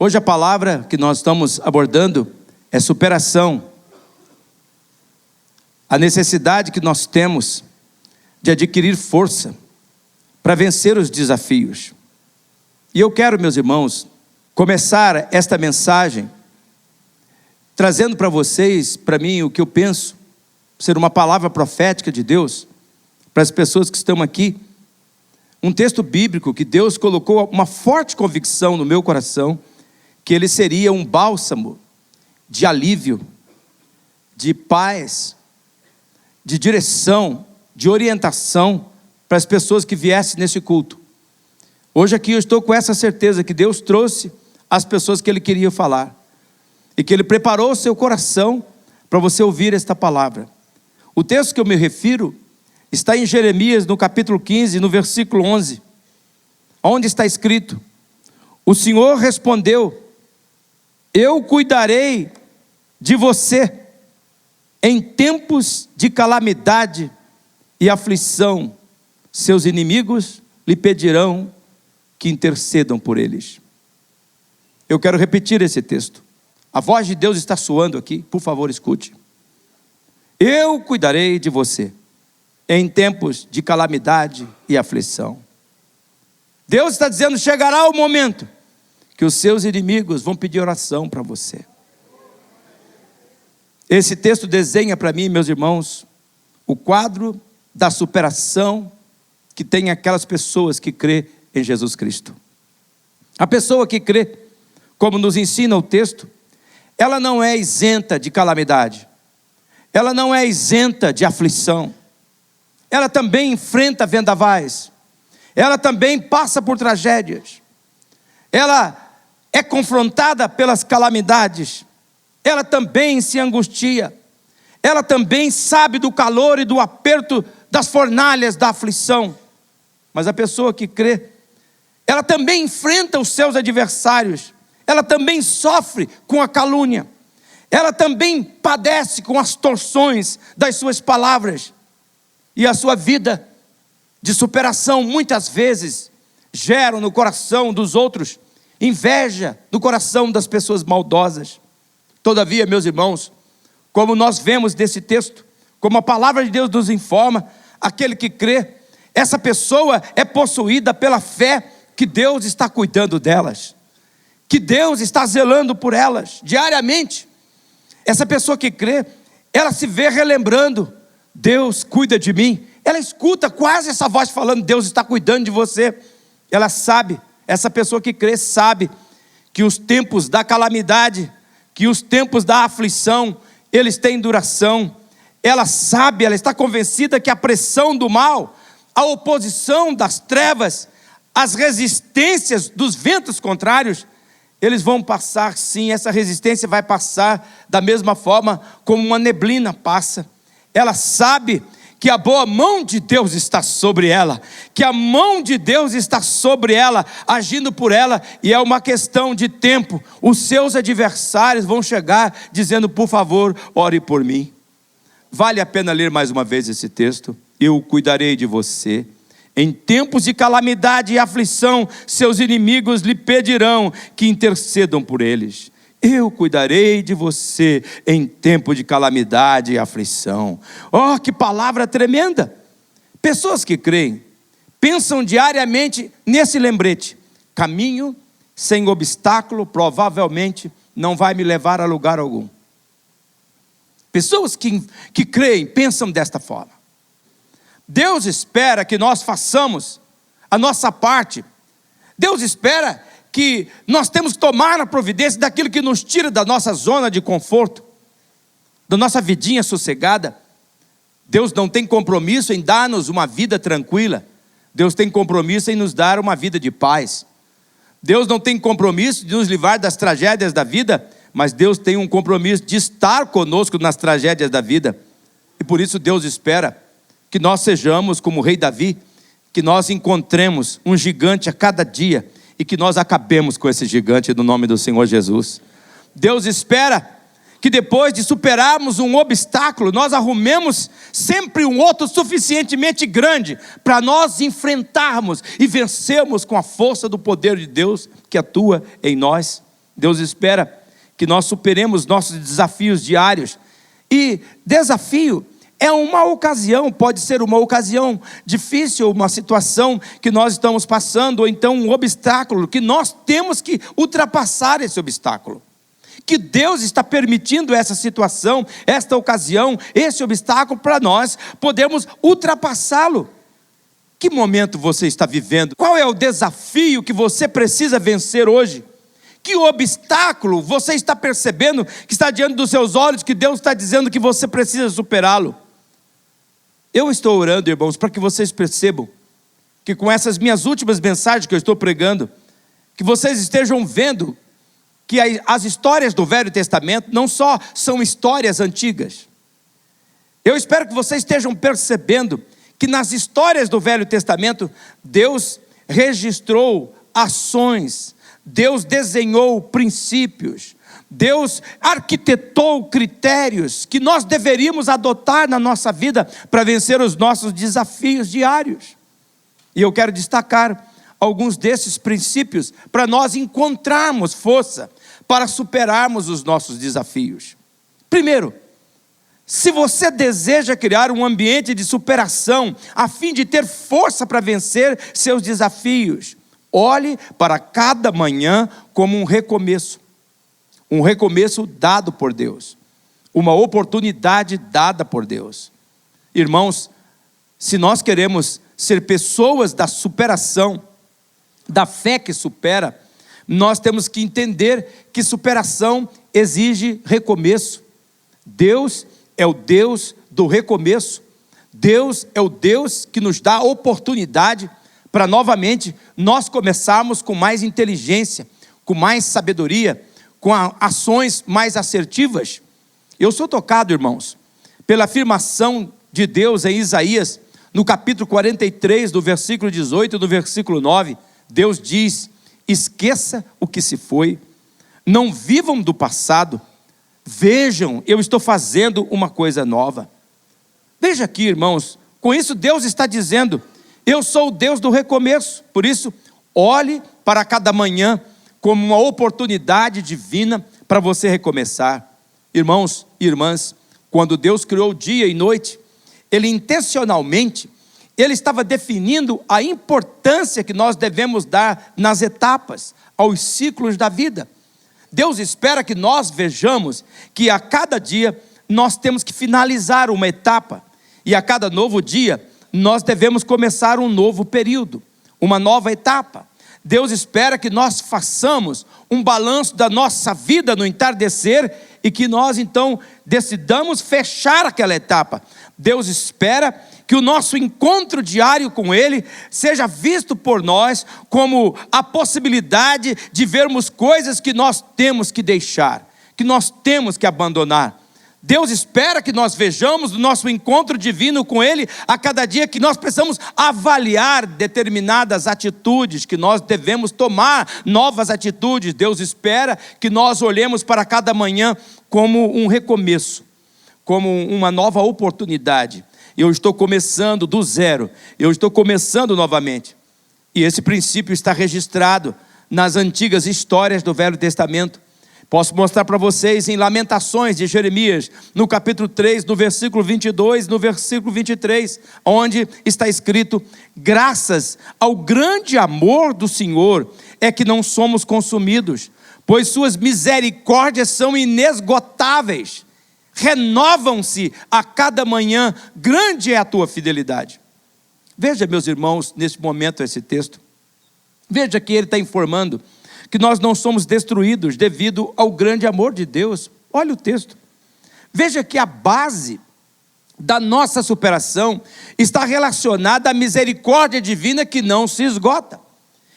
Hoje a palavra que nós estamos abordando é superação. A necessidade que nós temos de adquirir força para vencer os desafios. E eu quero, meus irmãos, começar esta mensagem trazendo para vocês, para mim, o que eu penso ser uma palavra profética de Deus para as pessoas que estão aqui. Um texto bíblico que Deus colocou uma forte convicção no meu coração, que ele seria um bálsamo de alívio, de paz, de direção, de orientação para as pessoas que viessem nesse culto. Hoje aqui eu estou com essa certeza que Deus trouxe as pessoas que Ele queria falar e que Ele preparou o seu coração para você ouvir esta palavra. O texto que eu me refiro está em Jeremias, no capítulo 15, no versículo 11, onde está escrito: o Senhor respondeu: eu cuidarei de você em tempos de calamidade e aflição. Seus inimigos lhe pedirão que intercedam por eles. Eu quero repetir esse texto. A voz de Deus está soando aqui, por favor, escute. Eu cuidarei de você em tempos de calamidade e aflição. Deus está dizendo: chegará o momento que os seus inimigos vão pedir oração para você. Esse texto desenha para mim, meus irmãos, o quadro da superação que tem aquelas pessoas que crê em Jesus Cristo. A pessoa que crê, como nos ensina o texto, ela não é isenta de calamidade, ela não é isenta de aflição, ela também enfrenta vendavais, ela também passa por tragédias, ela é confrontada pelas calamidades, ela também se angustia, ela também sabe do calor e do aperto das fornalhas da aflição. Mas a pessoa que crê, ela também enfrenta os seus adversários, ela também sofre com a calúnia, ela também padece com as torções das suas palavras. E a sua vida de superação muitas vezes gera no coração dos outros inveja, no coração das pessoas maldosas. Todavia, meus irmãos, como nós vemos desse texto, como a palavra de Deus nos informa, aquele que crê, essa pessoa é possuída pela fé que Deus está cuidando delas, que Deus está zelando por elas diariamente. Essa pessoa que crê, ela se vê relembrando: Deus cuida de mim. Ela escuta quase essa voz falando: Deus está cuidando de você. Ela sabe, essa pessoa que crê sabe que os tempos da calamidade, que os tempos da aflição, eles têm duração. Ela sabe, ela está convencida que a pressão do mal, a oposição das trevas, as resistências dos ventos contrários, eles vão passar sim. Essa resistência vai passar da mesma forma como uma neblina passa. Ela sabe que a boa mão de Deus está sobre ela, que a mão de Deus está sobre ela, agindo por ela, e é uma questão de tempo. Os seus adversários vão chegar dizendo: por favor, ore por mim. Vale a pena ler mais uma vez esse texto. Eu cuidarei de você em tempos de calamidade e aflição, seus inimigos lhe pedirão que intercedam por eles. Eu cuidarei de você em tempo de calamidade e aflição. Oh, que palavra tremenda! Pessoas que creem, pensam diariamente nesse lembrete: caminho sem obstáculo provavelmente não vai me levar a lugar algum. Pessoas que creem, pensam desta forma. Deus espera que nós façamos a nossa parte. Deus espera que nós temos que tomar a providência daquilo que nos tira da nossa zona de conforto, da nossa vidinha sossegada. Deus não tem compromisso em dar-nos uma vida tranquila. Deus tem compromisso em nos dar uma vida de paz. Deus não tem compromisso de nos livrar das tragédias da vida, mas Deus tem um compromisso de estar conosco nas tragédias da vida. E por isso Deus espera que nós sejamos como o rei Davi, que nós encontremos um gigante a cada dia e que nós acabemos com esse gigante no nome do Senhor Jesus. Deus espera que depois de superarmos um obstáculo, nós arrumemos sempre um outro suficientemente grande para nós enfrentarmos e vencermos com a força do poder de Deus que atua em nós. Deus espera que nós superemos nossos desafios diários. E desafio é uma ocasião, pode ser uma ocasião difícil, uma situação que nós estamos passando, ou então um obstáculo, que nós temos que ultrapassar esse obstáculo. Que Deus está permitindo essa situação, esta ocasião, esse obstáculo para nós podermos ultrapassá-lo. Que momento você está vivendo? Qual é o desafio que você precisa vencer hoje? Que obstáculo você está percebendo que está diante dos seus olhos, que Deus está dizendo que você precisa superá-lo? Eu estou orando, irmãos, para que vocês percebam que com essas minhas últimas mensagens que eu estou pregando, que vocês estejam vendo que as histórias do Velho Testamento não só são histórias antigas. Eu espero que vocês estejam percebendo que nas histórias do Velho Testamento, Deus registrou ações, Deus desenhou princípios, Deus arquitetou critérios que nós deveríamos adotar na nossa vida para vencer os nossos desafios diários. E eu quero destacar alguns desses princípios para nós encontrarmos força para superarmos os nossos desafios. Primeiro, se você deseja criar um ambiente de superação a fim de ter força para vencer seus desafios, olhe para cada manhã como um recomeço dado por Deus, uma oportunidade dada por Deus. Irmãos, se nós queremos ser pessoas da superação, da fé que supera, nós temos que entender que superação exige recomeço. Deus é o Deus do recomeço. Deus é o Deus que nos dá oportunidade para novamente nós começarmos com mais inteligência, com mais sabedoria, com ações mais assertivas. Eu sou tocado, irmãos, pela afirmação de Deus em Isaías, no capítulo 43, do versículo 18 e do versículo 9, Deus diz: esqueça o que se foi, não vivam do passado, vejam, eu estou fazendo uma coisa nova. Veja aqui, irmãos, com isso Deus está dizendo: eu sou o Deus do recomeço. Por isso, olhe para cada manhã como uma oportunidade divina para você recomeçar. Irmãos e irmãs, quando Deus criou dia e noite, Ele intencionalmente, Ele estava definindo a importância que nós devemos dar nas etapas, aos ciclos da vida. Deus espera que nós vejamos que a cada dia nós temos que finalizar uma etapa, e a cada novo dia nós devemos começar um novo período, uma nova etapa. Deus espera que nós façamos um balanço da nossa vida no entardecer e que nós então decidamos fechar aquela etapa. Deus espera que o nosso encontro diário com Ele seja visto por nós como a possibilidade de vermos coisas que nós temos que deixar, que nós temos que abandonar. Deus espera que nós vejamos o nosso encontro divino com Ele a cada dia, que nós precisamos avaliar determinadas atitudes, que nós devemos tomar novas atitudes. Deus espera que nós olhemos para cada manhã como um recomeço, como uma nova oportunidade. Eu estou começando do zero, eu estou começando novamente. E esse princípio está registrado nas antigas histórias do Velho Testamento. Posso mostrar para vocês em Lamentações de Jeremias, no capítulo 3, no versículo 22, no versículo 23, onde está escrito: graças ao grande amor do Senhor é que não somos consumidos, pois suas misericórdias são inesgotáveis, renovam-se a cada manhã, grande é a tua fidelidade. Veja, meus irmãos, nesse momento esse texto, veja que ele está informando que nós não somos destruídos devido ao grande amor de Deus. Olha o texto. Veja que a base da nossa superação está relacionada à misericórdia divina que não se esgota.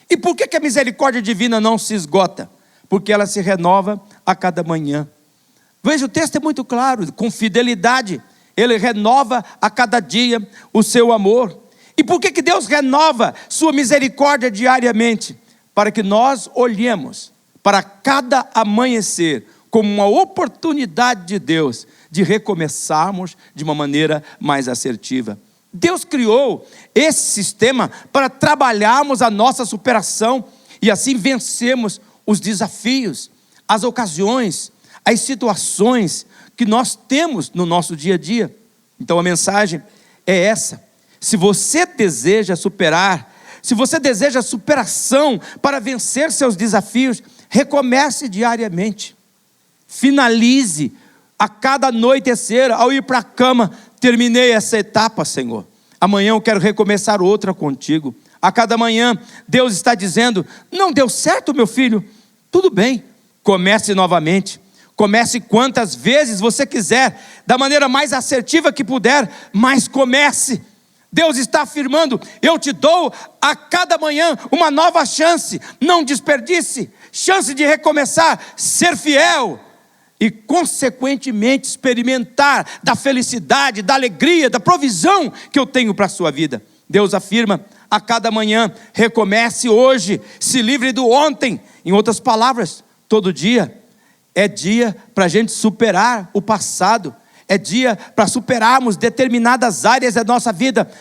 E por que a misericórdia divina não se esgota? Porque ela se renova a cada manhã. Veja, o texto é muito claro: com fidelidade, Ele renova a cada dia o seu amor. E por que Deus renova sua misericórdia diariamente? Para que nós olhemos para cada amanhecer como uma oportunidade de Deus de recomeçarmos de uma maneira mais assertiva. Deus criou esse sistema para trabalharmos a nossa superação e assim vencermos os desafios. as ocasiões, as situações que nós temos no nosso dia a dia. Então a mensagem é essa: se você deseja superar, se você deseja superação para vencer seus desafios, recomece diariamente. Finalize a cada anoitecer, ao ir para a cama: terminei essa etapa, Senhor. Amanhã eu quero recomeçar outra contigo. A cada manhã, Deus está dizendo: não deu certo, meu filho? Tudo bem, comece novamente. Comece quantas vezes você quiser, da maneira mais assertiva que puder, mas comece. Deus está afirmando: eu te dou a cada manhã uma nova chance. Não desperdice, chance de recomeçar, ser fiel e consequentemente experimentar da felicidade, da alegria, da provisão que eu tenho para a sua vida. Deus afirma: a cada manhã, recomece hoje, se livre do ontem. Em outras palavras, todo dia é dia para a gente superar o passado, é dia para superarmos determinadas áreas da nossa vida.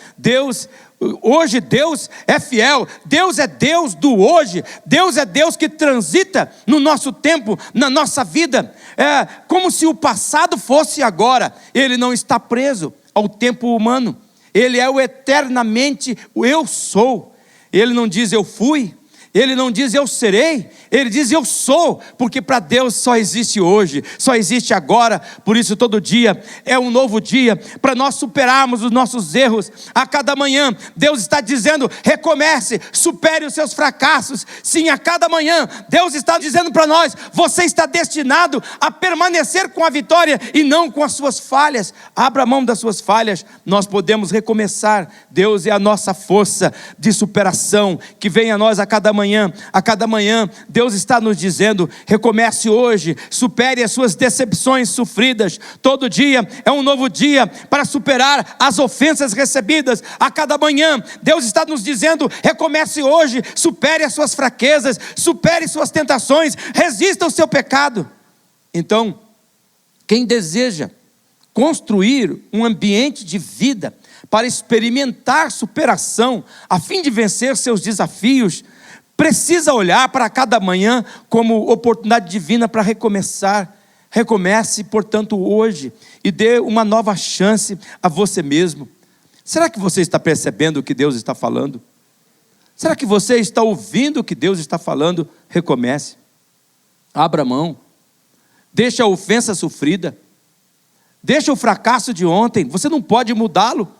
Hoje Deus é fiel, Deus é Deus do hoje, Deus é Deus que transita no nosso tempo, na nossa vida. É como se o passado fosse agora. Ele não está preso ao tempo humano, Ele é o eternamente o eu sou. Ele não diz eu fui, Ele não diz eu serei, Ele diz eu sou, porque para Deus só existe hoje, só existe agora. Por isso todo dia é um novo dia, para nós superarmos os nossos erros. A cada manhã Deus está dizendo: recomece, supere os seus fracassos. Sim, a cada manhã Deus está dizendo para nós: você está destinado a permanecer com a vitória e não com as suas falhas. Abra mão das suas falhas, nós podemos recomeçar. Deus é a nossa força de superação, que vem a nós a cada manhã. A cada manhã Deus está nos dizendo: recomece hoje, supere as suas decepções sofridas. Todo dia é um novo dia para superar as ofensas recebidas. A cada manhã Deus está nos dizendo: recomece hoje, supere as suas fraquezas, supere suas tentações, resista ao seu pecado. Então, quem deseja construir um ambiente de vida para experimentar superação, a fim de vencer seus desafios, precisa olhar para cada manhã como oportunidade divina para recomeçar. Recomece, portanto, hoje e dê uma nova chance a você mesmo. Será que você está percebendo o que Deus está falando? Será que você está ouvindo o que Deus está falando? Recomece. Abra mão. Deixa a ofensa sofrida. Deixa o fracasso de ontem. Você não pode mudá-lo.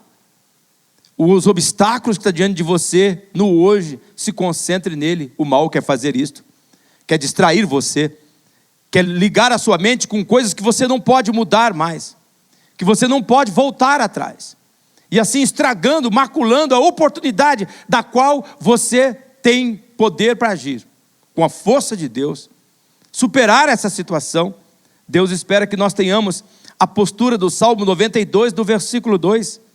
Os obstáculos que estão diante de você no hoje, se concentre nele. O mal quer fazer isto, quer distrair você, quer ligar a sua mente com coisas que você não pode mudar mais, que você não pode voltar atrás, e assim estragando, maculando a oportunidade da qual você tem poder para agir. Com a força de Deus, superar essa situação. Deus espera que nós tenhamos a postura do Salmo 92, do versículo 2.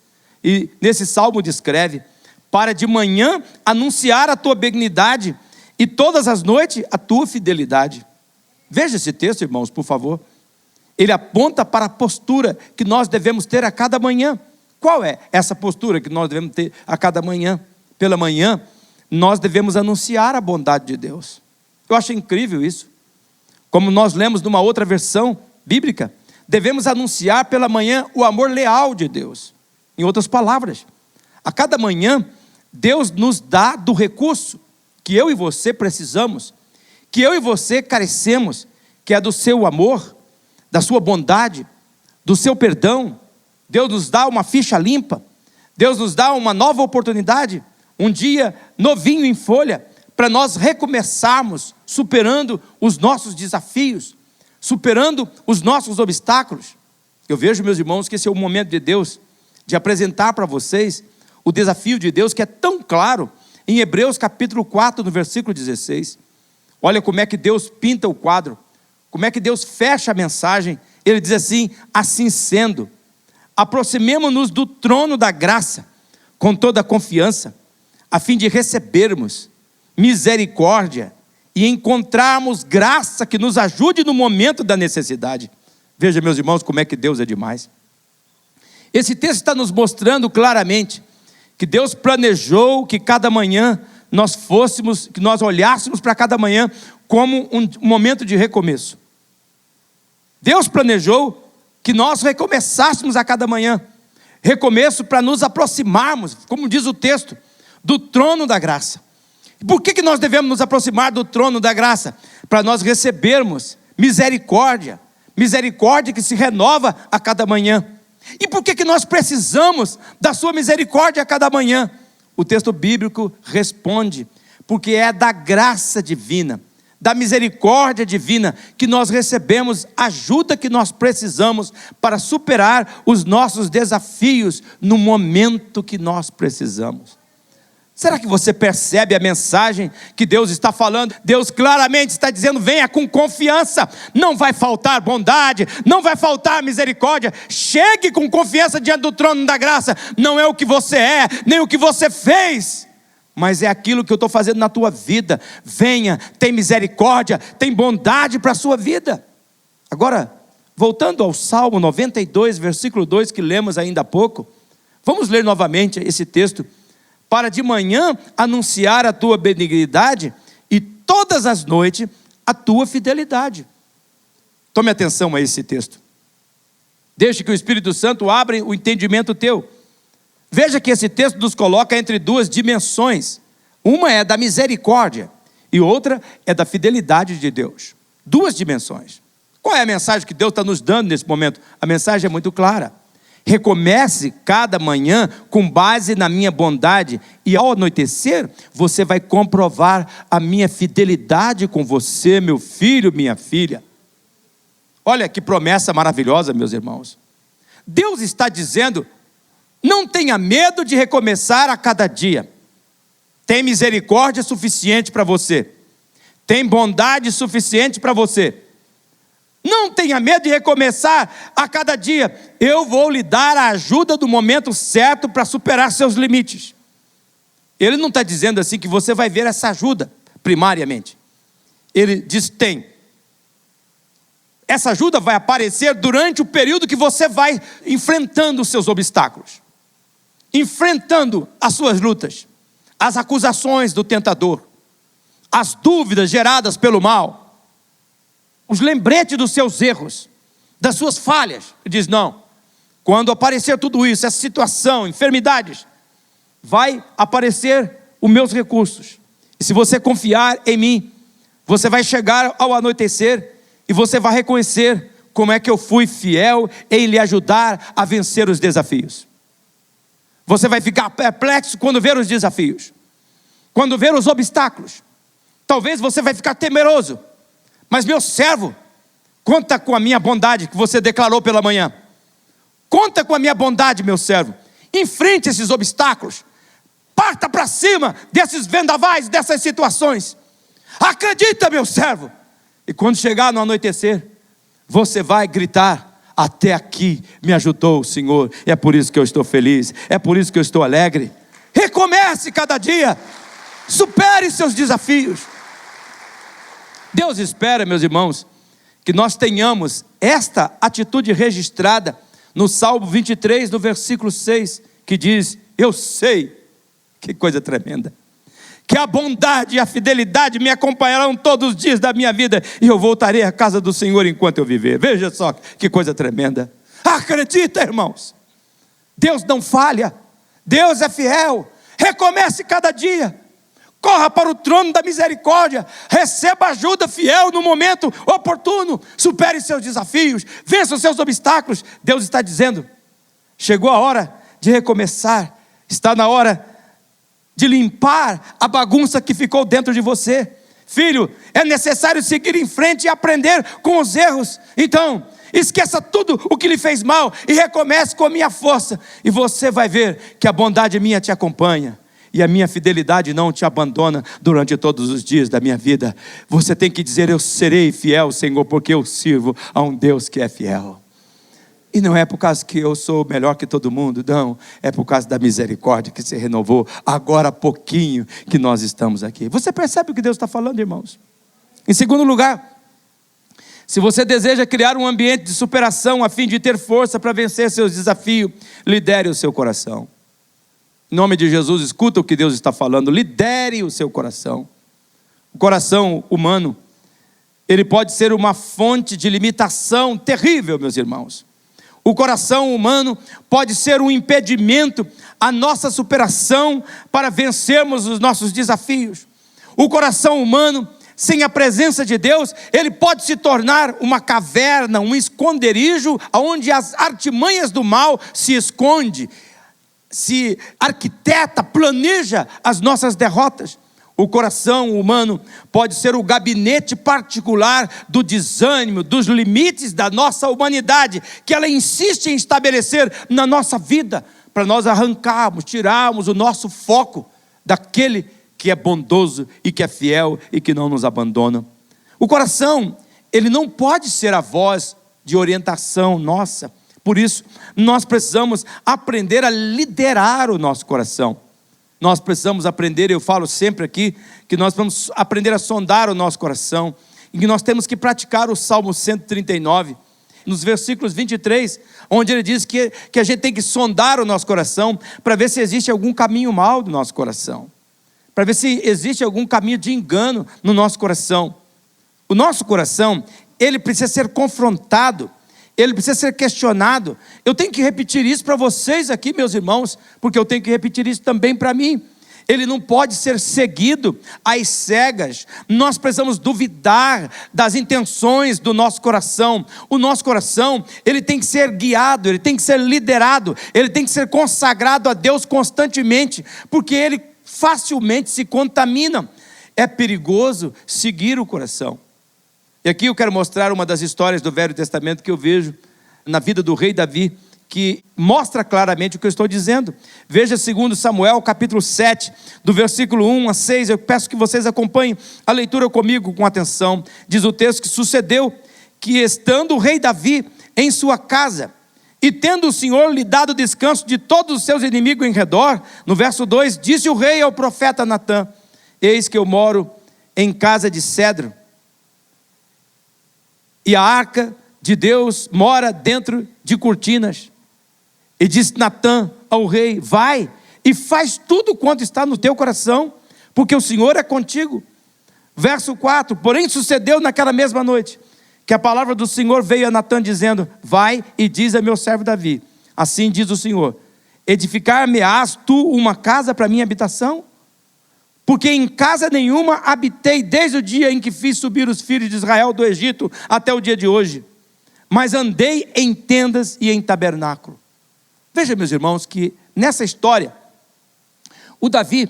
E nesse salmo descreve: para de manhã anunciar a tua benignidade, e todas as noites a tua fidelidade. Veja esse texto, irmãos, por favor. Ele aponta para a postura que nós devemos ter a cada manhã. Qual é essa postura que nós devemos ter a cada manhã? Pela manhã, nós devemos anunciar a bondade de Deus. Eu acho incrível isso. Como nós lemos numa outra versão bíblica, devemos anunciar pela manhã o amor leal de Deus. Em outras palavras, a cada manhã, Deus nos dá do recurso que eu e você precisamos, que eu e você carecemos, que é do seu amor, da sua bondade, do seu perdão. Deus nos dá uma ficha limpa, Deus nos dá uma nova oportunidade, um dia novinho em folha, para nós recomeçarmos, superando os nossos desafios, superando os nossos obstáculos. Eu vejo, meus irmãos, que esse é o momento de Deus, de apresentar para vocês o desafio de Deus, que é tão claro em Hebreus capítulo 4, no versículo 16. Olha como é que Deus pinta o quadro, como é que Deus fecha a mensagem. Ele diz assim: assim sendo, aproximemo-nos do trono da graça, com toda a confiança, a fim de recebermos misericórdia e encontrarmos graça que nos ajude no momento da necessidade. Veja, meus irmãos, como é que Deus é demais. Esse texto está nos mostrando claramente que Deus planejou que cada manhã nós olhássemos para cada manhã como um momento de recomeço. Deus planejou que nós recomeçássemos a cada manhã. Recomeço para nos aproximarmos, como diz o texto, do trono da graça. Por que nós devemos nos aproximar do trono da graça? Para nós recebermos misericórdia. Misericórdia que se renova a cada manhã. E por que nós precisamos da sua misericórdia a cada manhã? O texto bíblico responde, porque é da graça divina, da misericórdia divina, que nós recebemos a ajuda que nós precisamos para superar os nossos desafios no momento que nós precisamos. Será que você percebe a mensagem que Deus está falando? Deus claramente está dizendo: venha com confiança, não vai faltar bondade, não vai faltar misericórdia. Chegue com confiança diante do trono da graça. Não é o que você é, nem o que você fez, mas é aquilo que eu estou fazendo na tua vida. Venha, tem misericórdia, tem bondade para a sua vida. Agora, voltando ao Salmo 92, versículo 2, que lemos ainda há pouco, vamos ler novamente esse texto. Para de manhã anunciar a tua benignidade e todas as noites a tua fidelidade. Tome atenção a esse texto. Deixe que o Espírito Santo abra o entendimento teu. Veja que esse texto nos coloca entre duas dimensões. Uma é da misericórdia e outra é da fidelidade de Deus. Duas dimensões. Qual é a mensagem que Deus está nos dando nesse momento? A mensagem é muito clara. Recomece cada manhã com base na minha bondade, e ao anoitecer você vai comprovar a minha fidelidade com você, meu filho, minha filha. Olha que promessa maravilhosa, meus irmãos. Deus está dizendo: não tenha medo de recomeçar a cada dia. Tem misericórdia suficiente para você, tem bondade suficiente para você. Não tenha medo de recomeçar a cada dia. Eu vou lhe dar a ajuda do momento certo para superar seus limites. Ele não está dizendo assim que você vai ver essa ajuda primariamente. Ele diz: tem. Essa ajuda vai aparecer durante o período que você vai enfrentando os seus obstáculos, enfrentando as suas lutas, as acusações do tentador, as dúvidas geradas pelo mal, os lembretes dos seus erros, das suas falhas. Ele diz: não, quando aparecer tudo isso, essa situação, enfermidades, vai aparecer os meus recursos. E se você confiar em mim, você vai chegar ao anoitecer e você vai reconhecer como é que eu fui fiel em lhe ajudar a vencer os desafios. Você vai ficar perplexo quando ver os desafios, quando ver os obstáculos. Talvez você vai ficar temeroso. Mas meu servo, conta com a minha bondade que você declarou pela manhã. Conta com a minha bondade, meu servo. Enfrente esses obstáculos. Parta para cima desses vendavais, dessas situações. Acredita, meu servo. E quando chegar no anoitecer, você vai gritar: até aqui me ajudou o Senhor. E é por isso que eu estou feliz. É por isso que eu estou alegre. Recomece cada dia. Supere seus desafios. Deus espera, meus irmãos, que nós tenhamos esta atitude registrada no Salmo 23, no versículo 6, que diz: eu sei, que coisa tremenda, que a bondade e a fidelidade me acompanharão todos os dias da minha vida, e eu voltarei à casa do Senhor enquanto eu viver. Veja só que coisa tremenda. Acredita, irmãos, Deus não falha, Deus é fiel. Recomece cada dia. Corra para o trono da misericórdia, receba ajuda fiel no momento oportuno, supere seus desafios, vença os seus obstáculos. Deus está dizendo: chegou a hora de recomeçar, está na hora de limpar a bagunça que ficou dentro de você. Filho, é necessário seguir em frente e aprender com os erros. Então, esqueça tudo o que lhe fez mal e recomece com a minha força, e você vai ver que a bondade minha te acompanha. E a minha fidelidade não te abandona durante todos os dias da minha vida. Você tem que dizer: eu serei fiel, Senhor, porque eu sirvo a um Deus que é fiel. E não é por causa que eu sou melhor que todo mundo, não. É por causa da misericórdia que se renovou agora há pouquinho que nós estamos aqui. Você percebe o que Deus está falando, irmãos? Em segundo lugar, se você deseja criar um ambiente de superação a fim de ter força para vencer seus desafios, lidere o seu coração. Em nome de Jesus, escuta o que Deus está falando. Lidere o seu coração. O coração humano ele pode ser uma fonte de limitação terrível, meus irmãos. O coração humano pode ser um impedimento à nossa superação para vencermos os nossos desafios. O coração humano, sem a presença de Deus, ele pode se tornar uma caverna, um esconderijo, onde as artimanhas do mal se esconde, se arquiteta, planeja as nossas derrotas. O coração humano pode ser o gabinete particular do desânimo, dos limites da nossa humanidade, que ela insiste em estabelecer na nossa vida, para nós arrancarmos, tirarmos o nosso foco daquele que é bondoso e que é fiel e que não nos abandona. O coração, ele não pode ser a voz de orientação nossa. Por isso, nós precisamos aprender a liderar o nosso coração. Nós precisamos aprender, eu falo sempre aqui, que nós vamos aprender a sondar o nosso coração, e que nós temos que praticar o Salmo 139, nos versículos 23, onde ele diz que a gente tem que sondar o nosso coração, para ver se existe algum caminho mau do nosso coração, para ver se existe algum caminho de engano no nosso coração. O nosso coração, ele precisa ser confrontado, ele precisa ser questionado. Eu tenho que repetir isso para vocês aqui, meus irmãos, porque eu tenho que repetir isso também para mim. Ele não pode ser seguido às cegas. Nós precisamos duvidar das intenções do nosso coração. O nosso coração, ele tem que ser guiado, ele tem que ser liderado, ele tem que ser consagrado a Deus constantemente, porque ele facilmente se contamina. É perigoso seguir o coração. E aqui eu quero mostrar uma das histórias do Velho Testamento que eu vejo na vida do rei Davi, que mostra claramente o que eu estou dizendo. Veja 2 Samuel, capítulo 7, do versículo 1 a 6, eu peço que vocês acompanhem a leitura comigo com atenção. Diz o texto que sucedeu que, estando o rei Davi em sua casa, e tendo o Senhor lhe dado descanso de todos os seus inimigos em redor, no verso 2, disse o rei ao profeta Natã: eis que eu moro em casa de cedro, e a arca de Deus mora dentro de cortinas. E disse Natã ao rei: vai e faz tudo quanto está no teu coração, porque o Senhor é contigo. Verso 4, porém sucedeu naquela mesma noite, que a palavra do Senhor veio a Natã dizendo: vai e diz a meu servo Davi, assim diz o Senhor, edificar-me-ás tu uma casa para minha habitação? Porque em casa nenhuma habitei desde o dia em que fiz subir os filhos de Israel do Egito até o dia de hoje, mas andei em tendas e em tabernáculo. Veja, meus irmãos, que nessa história, o Davi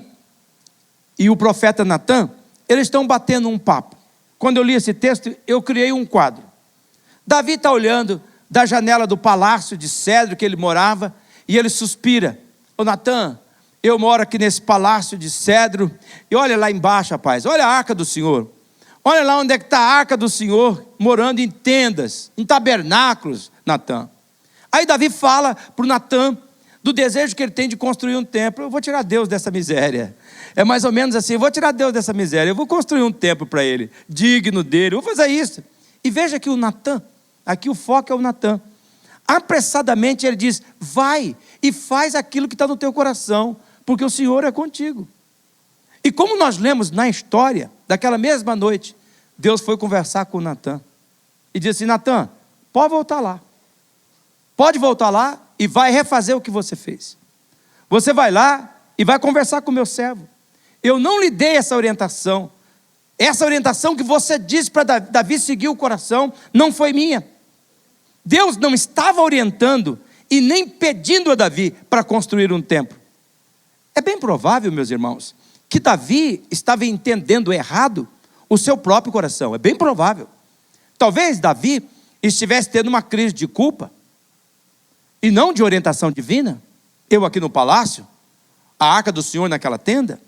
e o profeta Natã, eles estão batendo um papo. Quando eu li esse texto, eu criei um quadro. Davi está olhando da janela do palácio de cedro que ele morava, e ele suspira: ô Natã, eu moro aqui nesse palácio de cedro, e olha lá embaixo, rapaz, olha a arca do Senhor. Olha lá onde é que está a arca do Senhor, morando em tendas, em tabernáculos, Natã. Aí Davi fala para o Natã do desejo que ele tem de construir um templo. Eu vou tirar Deus dessa miséria. É mais ou menos assim: eu vou tirar Deus dessa miséria, eu vou construir um templo para ele, digno dele, eu vou fazer isso. E veja que o Natã, aqui o foco é o Natã. Apressadamente ele diz: vai e faz aquilo que está no teu coração, porque o Senhor é contigo. E como nós lemos na história, daquela mesma noite, Deus foi conversar com Natã e disse assim: Natã, pode voltar lá. Pode voltar lá e vai refazer o que você fez. Você vai lá e vai conversar com o meu servo. Eu não lhe dei essa orientação. Essa orientação que você disse para Davi seguir o coração não foi minha. Deus não estava orientando e nem pedindo a Davi para construir um templo. É bem provável, meus irmãos, que Davi estava entendendo errado o seu próprio coração. É bem provável. Talvez Davi estivesse tendo uma crise de culpa e não de orientação divina. Eu aqui no palácio, a arca do Senhor naquela tenda.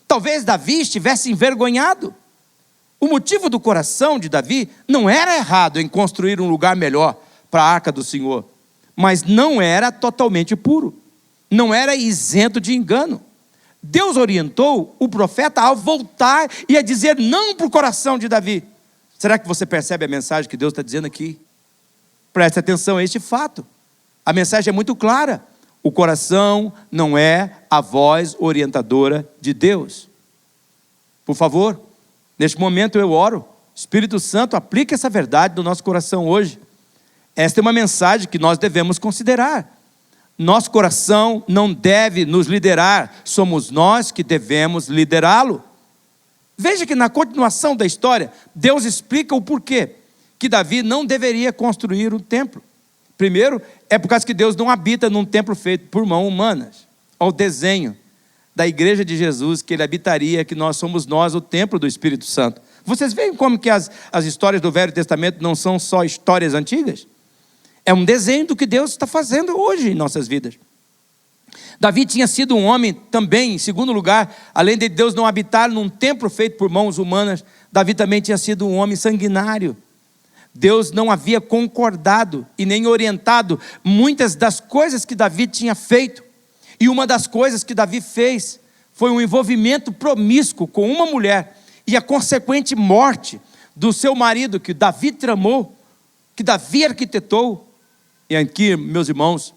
Talvez Davi estivesse envergonhado. O motivo do coração de Davi não era errado em construir um lugar melhor para a arca do Senhor, mas não era totalmente puro, não era isento de engano. Deus orientou o profeta a voltar e a dizer não para o coração de Davi. Será que você percebe a mensagem que Deus está dizendo aqui? Preste atenção a este fato. A mensagem é muito clara: o coração não é a voz orientadora de Deus. Por favor, neste momento eu oro Espírito Santo, aplique essa verdade no nosso coração hoje. Esta é uma mensagem que nós devemos considerar. Nosso coração não deve nos liderar, somos nós que devemos liderá-lo. Veja que na continuação da história, Deus explica o porquê que Davi não deveria construir um templo. Primeiro, é por causa que Deus não habita num templo feito por mãos humanas. Olha o desenho da igreja de Jesus, que ele habitaria, que nós somos nós, o templo do Espírito Santo. Vocês veem como que as histórias do Velho Testamento não são só histórias antigas? É um desenho do que Deus está fazendo hoje em nossas vidas. Davi tinha sido um homem também, em segundo lugar, além de Deus não habitar num templo feito por mãos humanas, Davi também tinha sido um homem sanguinário. Deus não havia concordado e nem orientado muitas das coisas que Davi tinha feito. E uma das coisas que Davi fez foi um envolvimento promíscuo com uma mulher e a consequente morte do seu marido, que Davi tramou, que Davi arquitetou. E aqui, meus irmãos,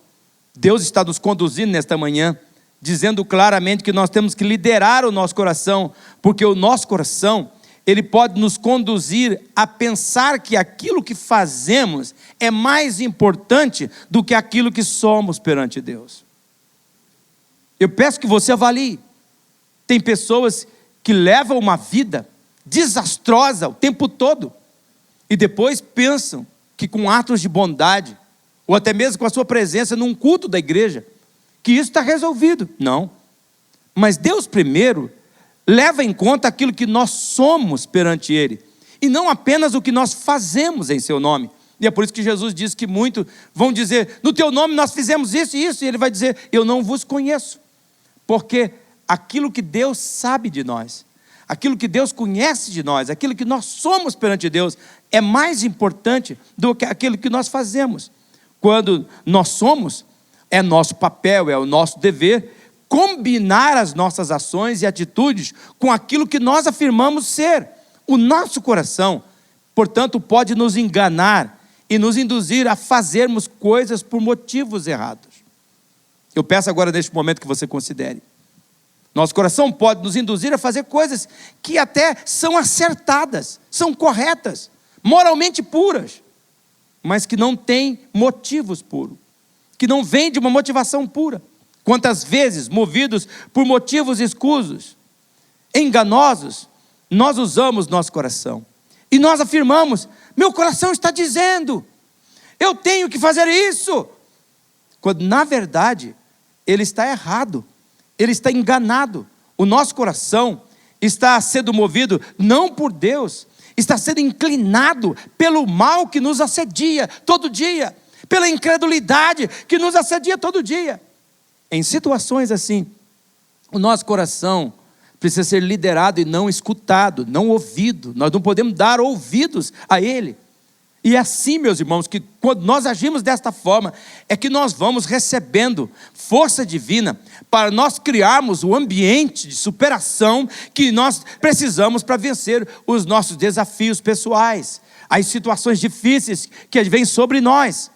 Deus está nos conduzindo nesta manhã, dizendo claramente que nós temos que liderar o nosso coração, porque o nosso coração, ele pode nos conduzir a pensar que aquilo que fazemos é mais importante do que aquilo que somos perante Deus. Eu peço que você avalie. Tem pessoas que levam uma vida desastrosa o tempo todo e depois pensam que com atos de bondade, ou até mesmo com a sua presença num culto da igreja, que isso está resolvido. Não. Mas Deus primeiro leva em conta aquilo que nós somos perante Ele, e não apenas o que nós fazemos em seu nome. E é por isso que Jesus diz que muitos vão dizer, no teu nome nós fizemos isso e isso, e Ele vai dizer, eu não vos conheço. Porque aquilo que Deus sabe de nós, aquilo que Deus conhece de nós, aquilo que nós somos perante Deus, é mais importante do que aquilo que nós fazemos. Quando nós somos, é nosso papel, é o nosso dever, combinar as nossas ações e atitudes com aquilo que nós afirmamos ser. O nosso coração, portanto, pode nos enganar e nos induzir a fazermos coisas por motivos errados. Eu peço agora neste momento que você considere. Nosso coração pode nos induzir a fazer coisas que até são acertadas, são corretas, moralmente puras, mas que não têm motivos puros, que não vêm de uma motivação pura. Quantas vezes, movidos por motivos escusos, enganosos, nós usamos nosso coração, e nós afirmamos, meu coração está dizendo, eu tenho que fazer isso, quando na verdade, ele está errado, ele está enganado. O nosso coração está sendo movido não por Deus, está sendo inclinado pelo mal que nos assedia todo dia, pela incredulidade que nos assedia todo dia. Em situações assim, o nosso coração precisa ser liderado e não escutado, não ouvido. Nós não podemos dar ouvidos a ele. E é assim, meus irmãos, que quando nós agimos desta forma, é que nós vamos recebendo força divina para nós criarmos o ambiente de superação que nós precisamos para vencer os nossos desafios pessoais, as situações difíceis que vêm sobre nós.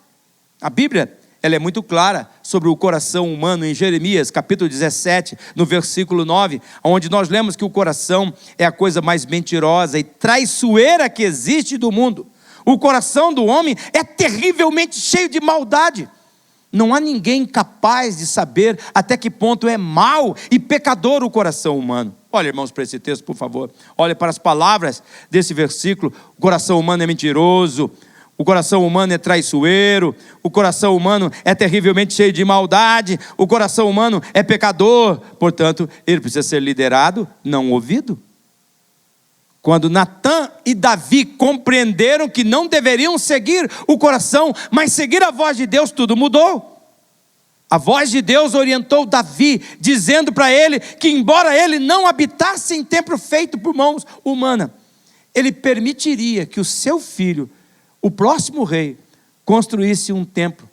A Bíblia, ela é muito clara sobre o coração humano em Jeremias, capítulo 17, no versículo 9, onde nós lemos que o coração é a coisa mais mentirosa e traiçoeira que existe do mundo. O coração do homem é terrivelmente cheio de maldade. Não há ninguém capaz de saber até que ponto é mau e pecador o coração humano. Olha, irmãos, para esse texto, por favor. Olha para as palavras desse versículo. O coração humano é mentiroso. O coração humano é traiçoeiro. O coração humano é terrivelmente cheio de maldade. O coração humano é pecador. Portanto, ele precisa ser liderado, não ouvido. Quando Natã e Davi compreenderam que não deveriam seguir o coração, mas seguir a voz de Deus, tudo mudou. A voz de Deus orientou Davi, dizendo para ele que embora ele não habitasse em templo feito por mãos humanas, ele permitiria que o seu filho, o próximo rei, construísse um templo.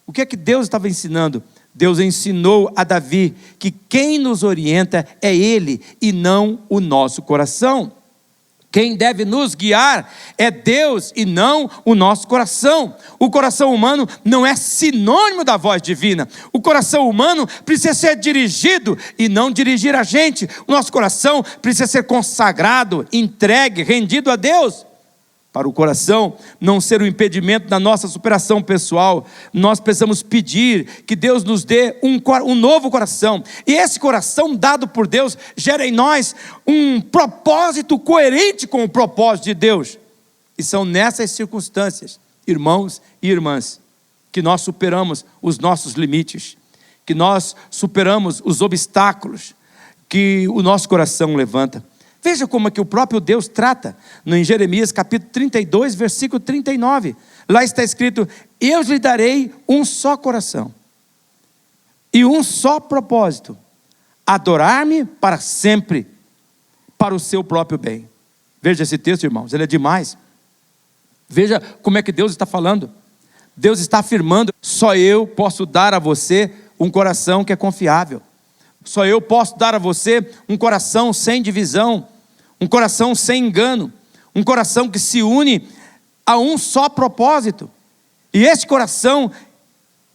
O que é que Deus estava ensinando? Deus ensinou a Davi que quem nos orienta é Ele e não o nosso coração. Quem deve nos guiar é Deus e não o nosso coração. O coração humano não é sinônimo da voz divina. O coração humano precisa ser dirigido e não dirigir a gente. O nosso coração precisa ser consagrado, entregue, rendido a Deus. Para o coração não ser um impedimento da nossa superação pessoal, nós precisamos pedir que Deus nos dê um novo coração. E esse coração dado por Deus gera em nós um propósito coerente com o propósito de Deus. E são nessas circunstâncias, irmãos e irmãs, que nós superamos os nossos limites, que nós superamos os obstáculos que o nosso coração levanta. Veja como é que o próprio Deus trata, em Jeremias capítulo 32, versículo 39. Lá está escrito: eu lhe darei um só coração e um só propósito, adorar-me para sempre, para o seu próprio bem. Veja esse texto, irmãos, ele é demais. Veja como é que Deus está falando. Deus está afirmando: só eu posso dar a você um coração que é confiável. Só eu posso dar a você um coração sem divisão, um coração sem engano, um coração que se une a um só propósito. E esse coração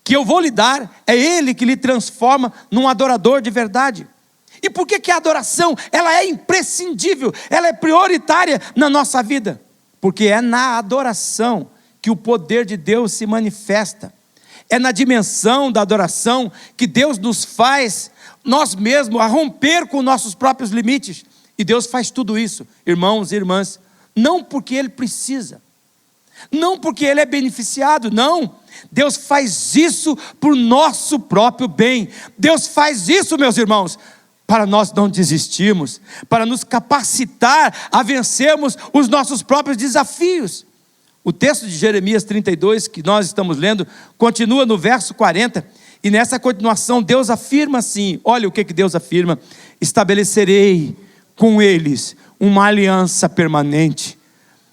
que eu vou lhe dar, é ele que lhe transforma num adorador de verdade. E por que a adoração, ela é imprescindível, ela é prioritária na nossa vida? Porque é na adoração que o poder de Deus se manifesta. É na dimensão da adoração que Deus nos faz nós mesmos a romper com nossos próprios limites. E Deus faz tudo isso, irmãos e irmãs, não porque Ele precisa, não porque Ele é beneficiado, não. Deus faz isso por nosso próprio bem. Deus faz isso, meus irmãos, para nós não desistirmos, para nos capacitar a vencermos os nossos próprios desafios. O texto de Jeremias 32, que nós estamos lendo, continua no verso 40, e nessa continuação Deus afirma assim, olha o que Deus afirma: estabelecerei com eles uma aliança permanente,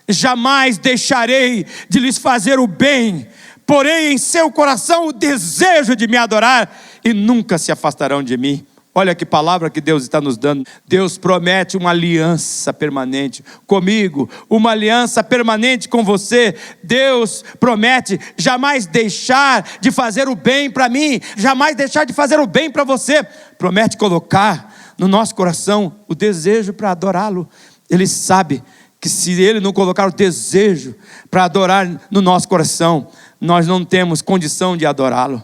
jamais deixarei de lhes fazer o bem, porém em seu coração o desejo de me adorar, e nunca se afastarão de mim. Olha que palavra que Deus está nos dando. Deus promete uma aliança permanente comigo, uma aliança permanente com você. Deus promete jamais deixar de fazer o bem para mim, jamais deixar de fazer o bem para você. Promete colocar no nosso coração o desejo para adorá-lo. Ele sabe que se Ele não colocar o desejo para adorar no nosso coração, nós não temos condição de adorá-lo.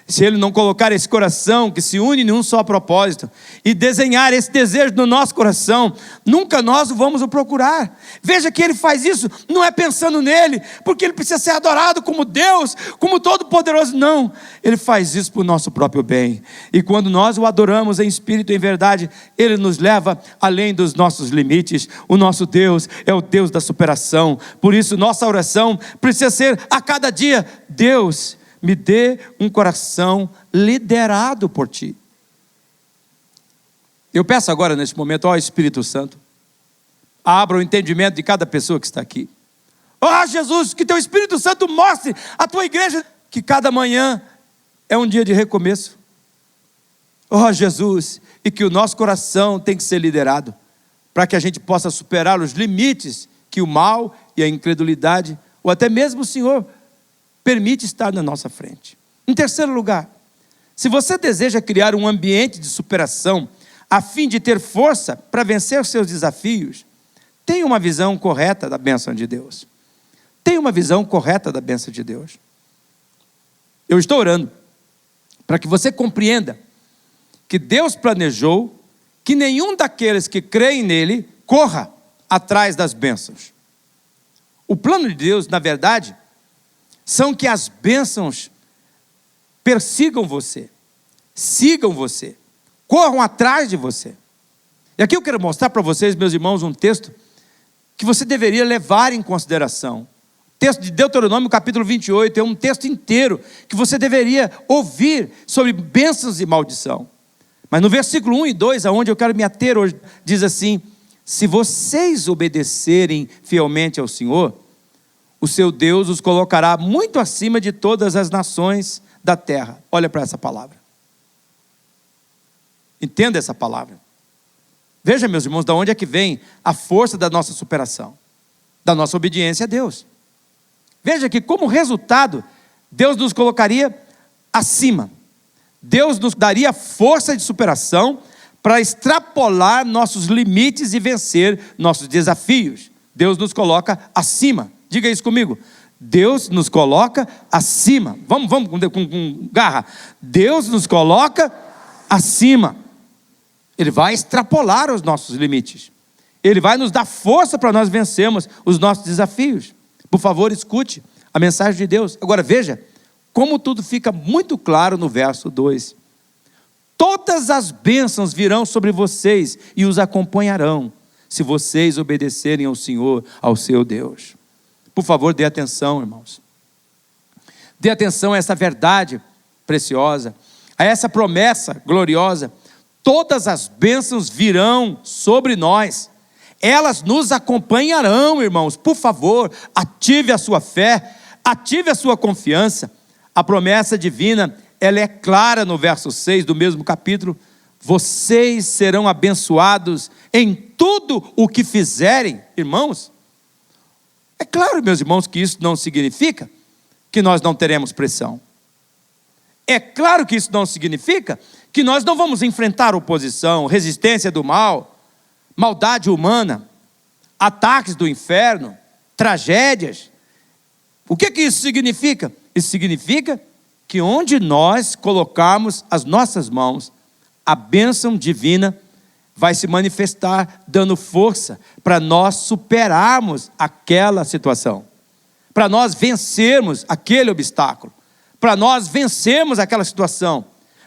Se Ele não colocar esse coração que se une em um só propósito e desenhar esse desejo no nosso coração, nunca nós vamos o procurar. Veja que Ele faz isso, não é pensando nele, porque Ele precisa ser adorado como Deus, como Todo-Poderoso, não. Ele faz isso por nosso próprio bem. E quando nós o adoramos em espírito e em verdade, Ele nos leva além dos nossos limites. O nosso Deus é o Deus da superação. Por isso nossa oração precisa ser a cada dia: Deus, me dê um coração liderado por Ti. Eu peço agora neste momento, ó Espírito Santo, abra o entendimento de cada pessoa que está aqui. Ó Jesus, que Teu Espírito Santo mostre à Tua igreja que cada manhã é um dia de recomeço. Ó Jesus, e que o nosso coração tem que ser liderado, para que a gente possa superar os limites que o mal e a incredulidade, ou até mesmo o Senhor, permite estar na nossa frente. Em terceiro lugar, se você deseja criar um ambiente de superação a fim de ter força para vencer os seus desafios, tenha uma visão correta da bênção de Deus. Tenha uma visão correta da bênção de Deus. Eu estou orando para que você compreenda que Deus planejou que nenhum daqueles que creem nele corra atrás das bênçãos. O plano de Deus, na verdade, são que as bênçãos persigam você, sigam você, corram atrás de você. E aqui eu quero mostrar para vocês, meus irmãos, um texto que você deveria levar em consideração. O texto de Deuteronômio capítulo 28 é um texto inteiro que você deveria ouvir sobre bênçãos e maldição. Mas no versículo 1 e 2, aonde eu quero me ater hoje, diz assim: se vocês obedecerem fielmente ao Senhor, o seu Deus os colocará muito acima de todas as nações da terra. Olha para essa palavra. Entenda essa palavra. Veja, meus irmãos, de onde é que vem a força da nossa superação? Da nossa obediência a Deus. Veja que, como resultado, Deus nos colocaria acima. Deus nos daria força de superação para extrapolar nossos limites e vencer nossos desafios. Deus nos coloca acima. Diga isso comigo. Deus nos coloca acima. Vamos com garra. Deus nos coloca acima. Ele vai extrapolar os nossos limites. Ele vai nos dar força para nós vencermos os nossos desafios. Por favor, escute a mensagem de Deus. Agora veja como tudo fica muito claro no verso 2. Todas as bênçãos virão sobre vocês e os acompanharão, se vocês obedecerem ao Senhor, ao seu Deus. Por favor, dê atenção, irmãos. Dê atenção a essa verdade preciosa, a essa promessa gloriosa. Todas as bênçãos virão sobre nós. Elas nos acompanharão, irmãos. Por favor, ative a sua fé, ative a sua confiança. A promessa divina, ela é clara no verso 6 do mesmo capítulo. Vocês serão abençoados em tudo o que fizerem. Irmãos, é claro, meus irmãos, que isso não significa que nós não teremos pressão. É claro que isso não significa que nós não vamos enfrentar oposição, resistência do mal, maldade humana, ataques do inferno, tragédias. O que isso significa? Isso significa que onde nós colocarmos as nossas mãos, a bênção divina vai se manifestar dando força para nós superarmos aquela situação, para nós vencermos aquele obstáculo, para nós vencermos aquela situação.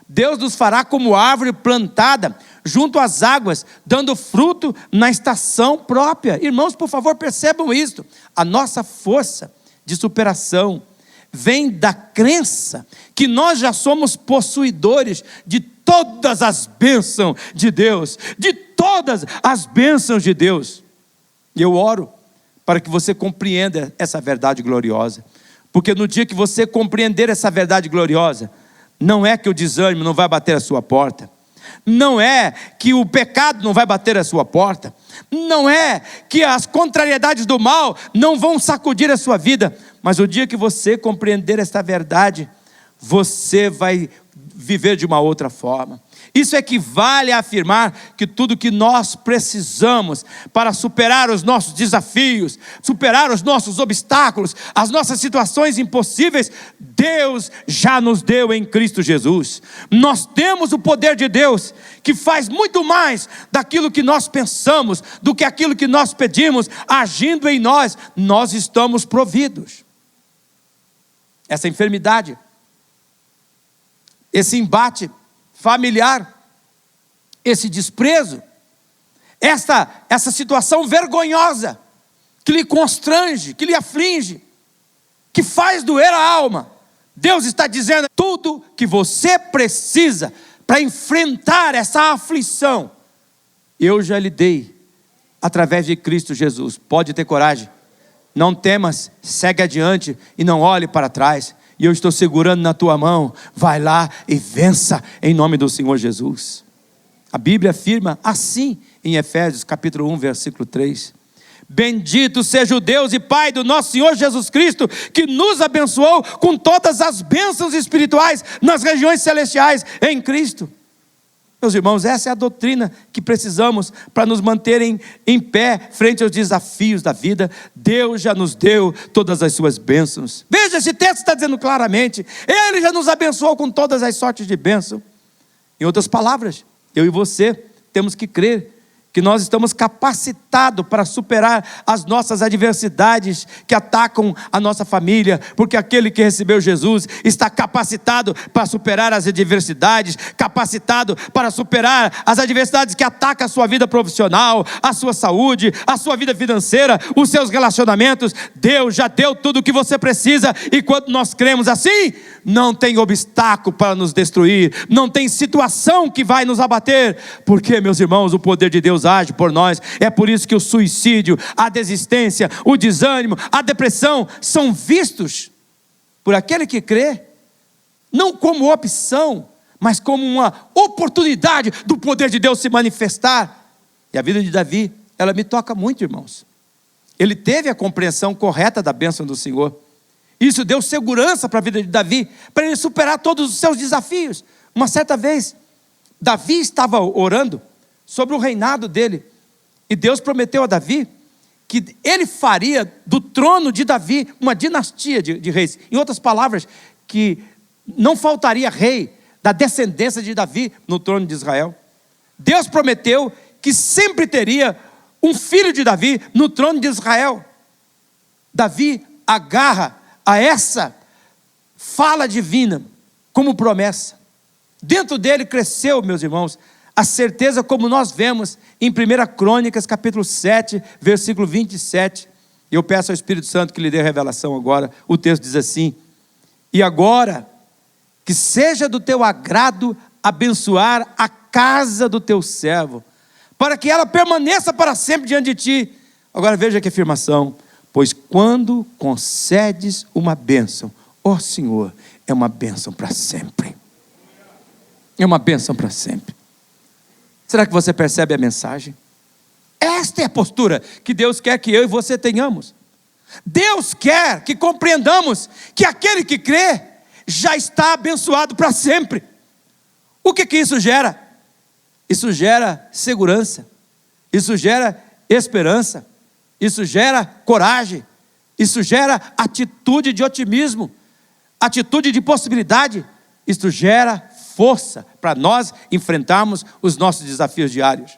Deus nos fará como árvore plantada junto às águas, dando fruto na estação própria. Irmãos, por favor, percebam isto. A nossa força de superação vem da crença que nós já somos possuidores de todas as bênçãos de Deus, de todas as bênçãos de Deus. E eu oro para que você compreenda essa verdade gloriosa, porque no dia que você compreender essa verdade gloriosa, não é que o desânimo não vai bater a sua porta, não é que o pecado não vai bater a sua porta, não é que as contrariedades do mal não vão sacudir a sua vida, mas o dia que você compreender esta verdade, você vai viver de uma outra forma. Isso equivale a afirmar que tudo que nós precisamos para superar os nossos desafios, superar os nossos obstáculos, as nossas situações impossíveis, Deus já nos deu em Cristo Jesus. Nós temos o poder de Deus, que faz muito mais daquilo que nós pensamos, do que aquilo que nós pedimos, agindo em nós, nós estamos providos. Essa enfermidade, esse embate familiar, esse desprezo, essa situação vergonhosa, que lhe constrange, que lhe aflige, que faz doer a alma. Deus está dizendo, tudo que você precisa para enfrentar essa aflição, eu já lhe dei, através de Cristo Jesus. Pode ter coragem, não temas, segue adiante e não olhe para trás. E eu estou segurando na tua mão, vai lá e vença em nome do Senhor Jesus. A Bíblia afirma assim em Efésios capítulo 1, versículo 3. Bendito seja o Deus e Pai do nosso Senhor Jesus Cristo, que nos abençoou com todas as bênçãos espirituais nas regiões celestiais em Cristo. Meus irmãos, essa é a doutrina que precisamos para nos manterem em pé frente aos desafios da vida. Deus já nos deu todas as suas bênçãos. Veja, esse texto está dizendo claramente, Ele já nos abençoou com todas as sortes de bênção. Em outras palavras, eu e você temos que crer que nós estamos capacitados para superar as nossas adversidades que atacam a nossa família, porque aquele que recebeu Jesus está capacitado para superar as adversidades, capacitado para superar as adversidades que atacam a sua vida profissional, a sua saúde, a sua vida financeira, os seus relacionamentos. Deus já deu tudo o que você precisa, e quando nós cremos assim, não tem obstáculo para nos destruir, não tem situação que vai nos abater, porque, meus irmãos, o poder de Deus age por nós. É por isso que o suicídio, a desistência, o desânimo, a depressão são vistos por aquele que crê, não como opção, mas como uma oportunidade do poder de Deus se manifestar. E a vida de Davi, ela me toca muito, irmãos. Ele teve a compreensão correta da bênção do Senhor. Isso deu segurança para a vida de Davi, para ele superar todos os seus desafios. Uma certa vez, Davi estava orando sobre o reinado dele. E Deus prometeu a Davi que ele faria do trono de Davi uma dinastia de reis. Em outras palavras, que não faltaria rei da descendência de Davi no trono de Israel. Deus prometeu que sempre teria um filho de Davi no trono de Israel. Davi agarra a essa fala divina como promessa. Dentro dele cresceu, meus irmãos, a certeza, como nós vemos em 1 Crônicas, capítulo 7, versículo 27. E eu peço ao Espírito Santo que lhe dê a revelação agora. O texto diz assim: e agora, que seja do teu agrado abençoar a casa do teu servo, para que ela permaneça para sempre diante de ti. Agora veja que afirmação: pois quando concedes uma bênção, ó Senhor, é uma bênção para sempre. É uma bênção para sempre. Será que você percebe a mensagem? Esta é a postura que Deus quer que eu e você tenhamos. Deus quer que compreendamos que aquele que crê já está abençoado para sempre. O que isso gera? Isso gera segurança, isso gera esperança, isso gera coragem, isso gera atitude de otimismo, atitude de possibilidade, isso gera força para nós enfrentarmos os nossos desafios diários.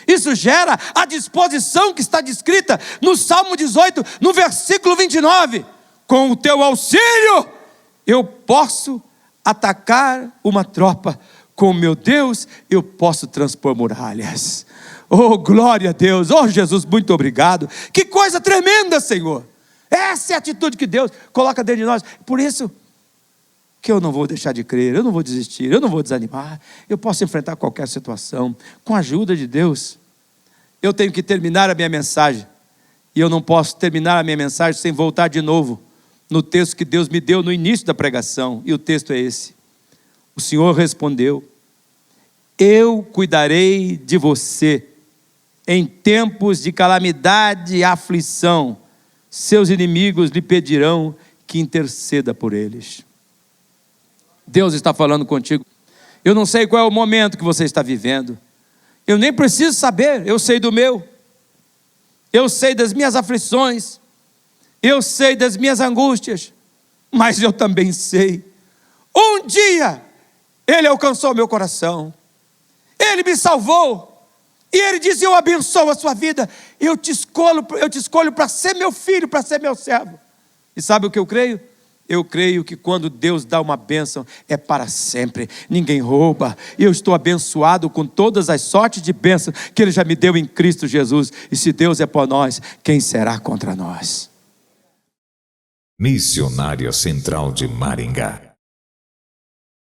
Isso gera a disposição que está descrita no Salmo 18, no versículo 29. Com o teu auxílio, eu posso atacar uma tropa. Com meu Deus, eu posso transpor muralhas. Oh, glória a Deus. Oh, Jesus, muito obrigado. Que coisa tremenda, Senhor. Essa é a atitude que Deus coloca dentro de nós. Por isso que eu não vou deixar de crer, eu não vou desistir, eu não vou desanimar. Eu posso enfrentar qualquer situação com a ajuda de Deus. Eu tenho que terminar a minha mensagem. E eu não posso terminar a minha mensagem sem voltar de novo no texto que Deus me deu no início da pregação. E o texto é esse. O Senhor respondeu: eu cuidarei de você em tempos de calamidade e aflição. Seus inimigos lhe pedirão que interceda por eles. Deus está falando contigo. Eu não sei qual é o momento que você está vivendo. Eu nem preciso saber, eu sei do meu. Eu sei das minhas aflições. Eu sei das minhas angústias. Mas eu também sei. Um dia, Ele alcançou meu coração. Ele me salvou. E Ele disse: eu abençoo a sua vida. Eu te escolho para ser meu filho, para ser meu servo. E sabe o que eu creio? Eu creio que quando Deus dá uma bênção, é para sempre. Ninguém rouba. Eu estou abençoado com todas as sortes de bênção que Ele já me deu em Cristo Jesus. E se Deus é por nós, quem será contra nós? Missionária Central de Maringá.